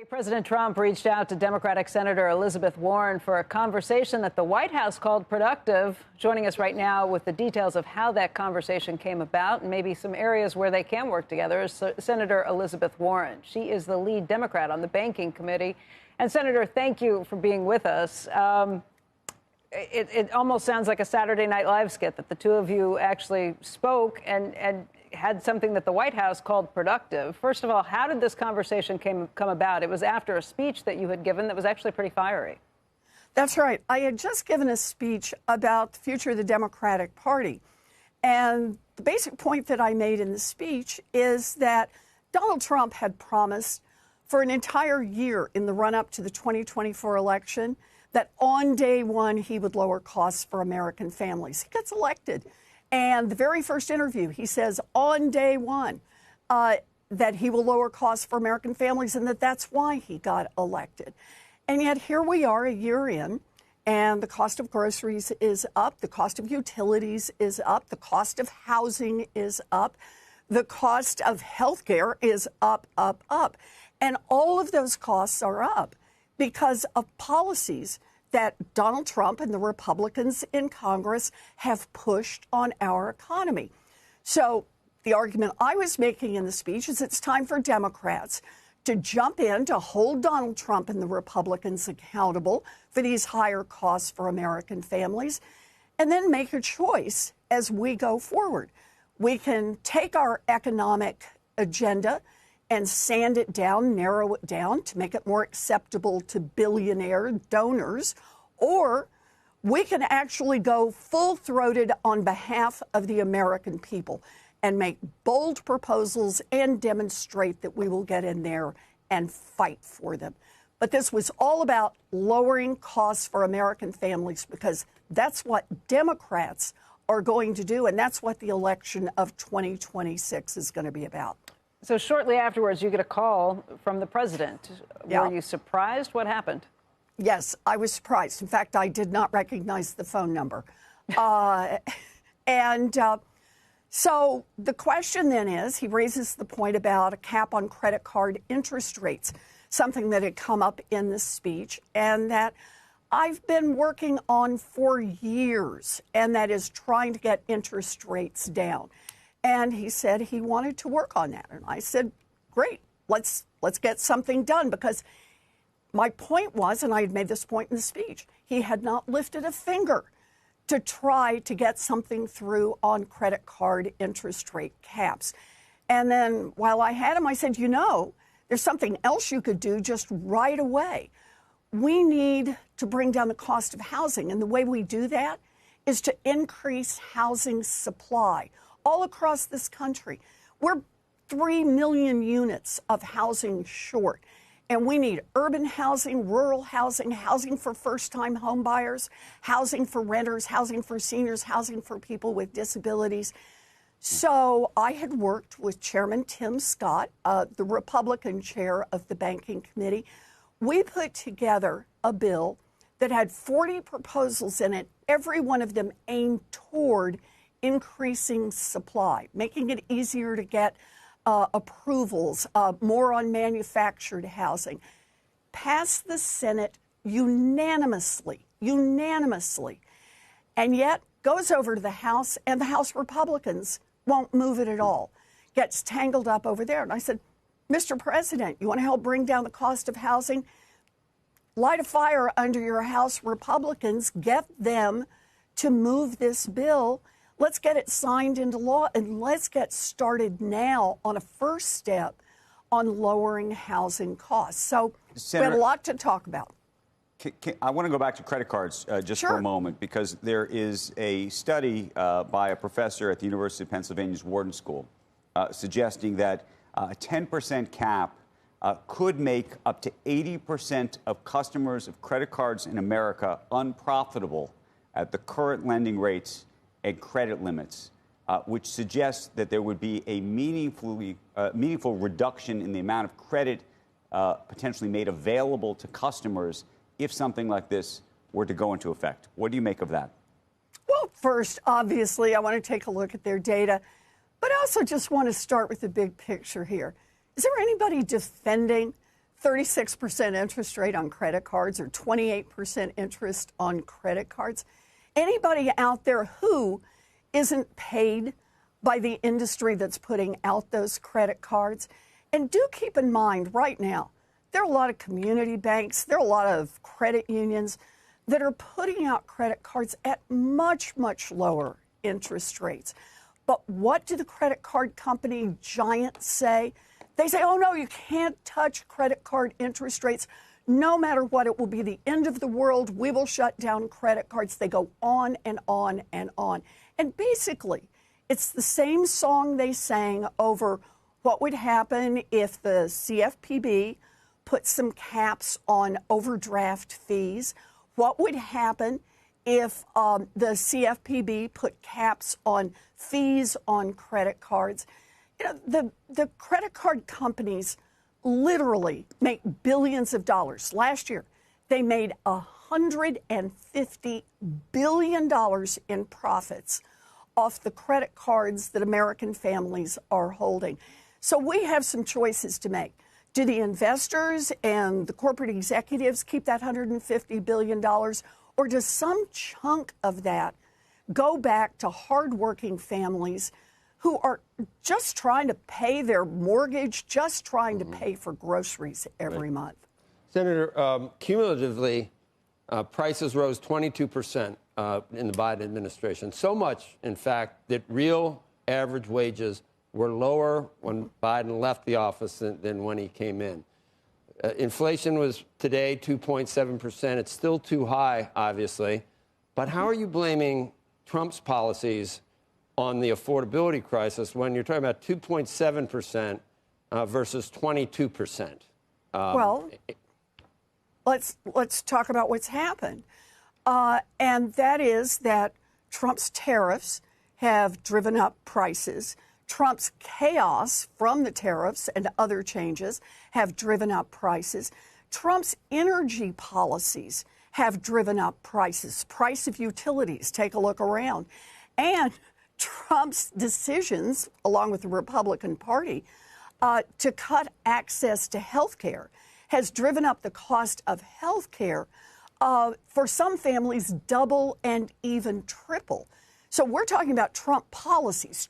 President Trump reached out to Democratic Senator Elizabeth Warren for a conversation that the White House called productive. Joining us right now with the details of how that conversation came about and maybe some areas where they can work together is Senator Elizabeth Warren. She is the lead Democrat on the Banking Committee. And Senator, thank you for being with us. It almost sounds like a Saturday Night Live skit that the two of you actually spoke and had something that the White House called productive. First of all, how did this conversation come about? It was after a speech that you had given that was actually pretty fiery. That's right. I had just given a speech about the future of the Democratic Party. And the basic point that I made in the speech is that Donald Trump had promised for an entire year in the run-up to the 2024 election that on day one he would lower costs for American families. He gets elected. And the very first interview, he says on day one that he will lower costs for American families and that's why he got elected. And yet here we are a year in, and the cost of groceries is up, the cost of utilities is up, the cost of housing is up, the cost of health care is up, up, up. And all of those costs are up because of policies that Donald Trump and the Republicans in Congress have pushed on our economy. So the argument I was making in the speech is it's time for Democrats to jump in to hold Donald Trump and the Republicans accountable for these higher costs for American families, and then make a choice as we go forward. We can take our economic agenda and sand it down, narrow it down to make it more acceptable to billionaire donors, or we can actually go full-throated on behalf of the American people and make bold proposals and demonstrate that we will get in there and fight for them. But this was all about lowering costs for American families because that's what Democrats are going to do, and that's what the election of 2026 is going to be about. So shortly afterwards, you get a call from the president. Yeah. Were you surprised? What happened? Yes, I was surprised. In fact, I did not recognize the phone number. So the question then is, he raises the point about a cap on credit card interest rates, something that had come up in the speech and that I've been working on for years, and that is trying to get interest rates down. And he said he wanted to work on that. And I said, great, let's get something done. Because my point was, and I had made this point in the speech, he had not lifted a finger to try to get something through on credit card interest rate caps. And then while I had him, I said, you know, there's something else you could do just right away. We need to bring down the cost of housing. And the way we do that is to increase housing supply all across this country. We're 3 million units of housing short, and we need urban housing, rural housing, housing for first-time home buyers, housing for renters, housing for seniors, housing for people with disabilities. So I had worked with Chairman Tim Scott, the Republican chair of the Banking Committee. We put together a bill that had 40 proposals in it, every one of them aimed toward increasing supply, making it easier to get approvals, more on manufactured housing. Passed the Senate unanimously, and yet goes over to the House, and the House Republicans won't move it at all. Gets tangled up over there. And I said, Mr. President, you want to help bring down the cost of housing? Light a fire under your House Republicans, get them to move this bill. Let's get it signed into law, and let's get started now on a first step on lowering housing costs. So Senator, we have a lot to talk about. I want to go back to credit cards just Sure. for a moment, because there is a study by a professor at the University of Pennsylvania's Wharton School suggesting that a 10% cap could make up to 80% of customers of credit cards in America unprofitable at the current lending rates and credit limits, which suggests that there would be a meaningful reduction in the amount of credit potentially made available to customers if something like this were to go into effect. What do you make of that? Well, first, obviously, I want to take a look at their data, but I also just want to start with the big picture here. Is there anybody defending 36% interest rate on credit cards or 28% interest on credit cards. Anybody out there who isn't paid by the industry that's putting out those credit cards? And do keep in mind right now, there are a lot of community banks, there are a lot of credit unions that are putting out credit cards at much, much lower interest rates. But what do the credit card company giants say? They say, oh, no, you can't touch credit card interest rates. No matter what, it will be the end of the world. We will shut down credit cards. They go on and on and on. And basically, it's the same song they sang over what would happen if the CFPB put some caps on overdraft fees. What would happen if the CFPB put caps on fees on credit cards? You know, the credit card companies literally make billions of dollars. Last year, they made $150 billion in profits off the credit cards that American families are holding. So we have some choices to make. Do the investors and the corporate executives keep that $150 billion, or does some chunk of that go back to hardworking families who are just trying to pay their mortgage, just trying to pay for groceries every month? Senator, cumulatively, prices rose 22% in the Biden administration. So much, in fact, that real average wages were lower when Biden left the office than when he came in. Inflation was today 2.7%. It's still too high, obviously. But how are you blaming Trump's policies on the affordability crisis when you're talking about 2.7% versus 22%? Well, let's talk about what's happened. And that is that Trump's tariffs have driven up prices. Trump's chaos from the tariffs and other changes have driven up prices. Trump's energy policies have driven up prices. Price of utilities, take a look around. And Trump's decisions, along with the Republican Party, to cut access to health care has driven up the cost of health care for some families double and even triple. So we're talking about Trump policies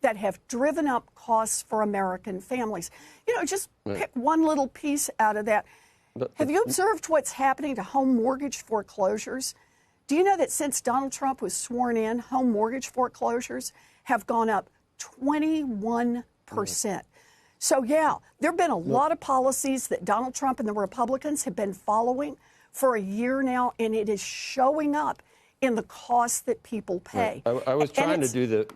that have driven up costs for American families. You know, just pick one little piece out of that. Have you observed what's happening to home mortgage foreclosures? Do you know that since Donald Trump was sworn in, home mortgage foreclosures have gone up 21%? So, yeah, there have been a lot of policies that Donald Trump and the Republicans have been following for a year now, and it is showing up in the costs that people pay. Right. I was trying to do the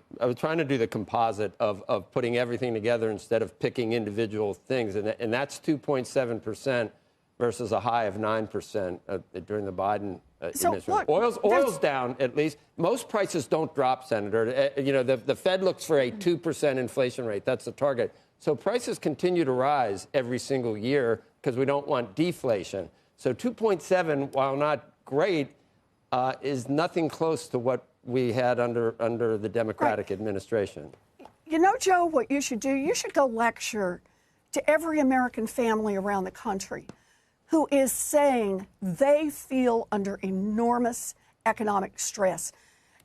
composite of putting everything together instead of picking individual things, and that's 2.7% versus a high of 9% during the Biden administration. Look, oil's down at least. Most prices don't drop, Senator. You know, the Fed looks for a 2% inflation rate. That's the target. So prices continue to rise every single year because we don't want deflation. So 2.7, while not great, is nothing close to what we had under the Democratic administration. You know, Joe, what you should do? You should go lecture to every American family around the country who is saying they feel under enormous economic stress.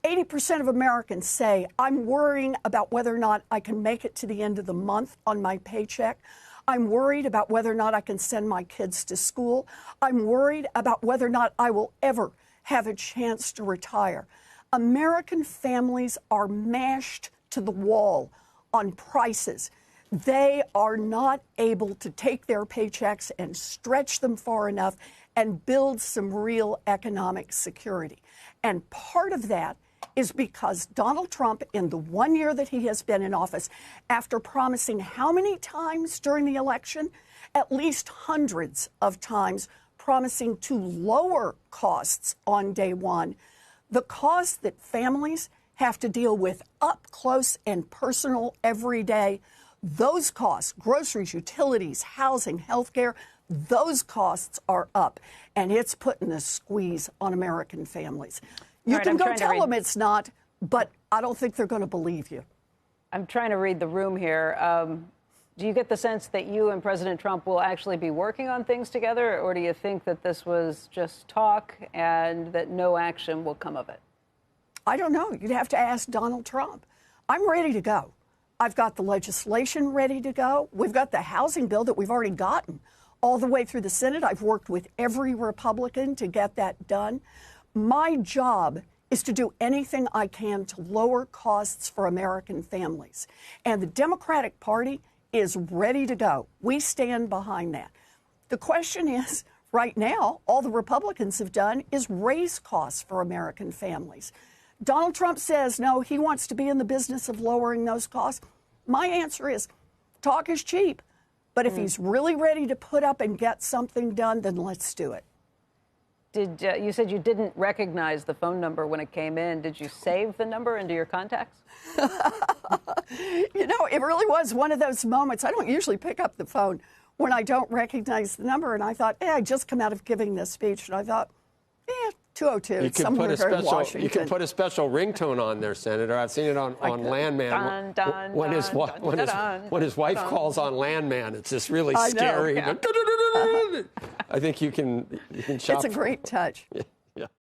80% of Americans say, I'm worrying about whether or not I can make it to the end of the month on my paycheck. I'm worried about whether or not I can send my kids to school. I'm worried about whether or not I will ever have a chance to retire. American families are mashed to the wall on prices. They are not able to take their paychecks and stretch them far enough and build some real economic security. And part of that is because Donald Trump, in the 1 year that he has been in office, after promising how many times during the election? At least hundreds of times, promising to lower costs on day one. The costs that families have to deal with up close and personal every day, those costs, groceries, utilities, housing, healthcare, those costs are up. And it's putting a squeeze on American families. You can go tell them it's not, but I don't think they're going to believe you. I'm trying to read the room here. Do you get the sense that you and President Trump will actually be working on things together, or do you think that this was just talk and that no action will come of it? I don't know. You'd have to ask Donald Trump. I'm ready to go. I've got the legislation ready to go. We've got the housing bill that we've already gotten all the way through the Senate. I've worked with every Republican to get that done. My job is to do anything I can to lower costs for American families. And the Democratic Party is ready to go. We stand behind that. The question is, right now, all the Republicans have done is raise costs for American families. Donald Trump says, no, he wants to be in the business of lowering those costs. My answer is, talk is cheap. But if he's really ready to put up and get something done, then let's do it. You said you didn't recognize the phone number when it came in. Did you save the number into your contacts? You know, it really was one of those moments. I don't usually pick up the phone when I don't recognize the number. And I thought, I just come out of giving this speech. And I thought, 202, somewhere in Washington. You can put a special ringtone on there, Senator. I've seen it on Landman. When his wife calls on Landman, it's just really scary. I think you can shop. It's a great touch.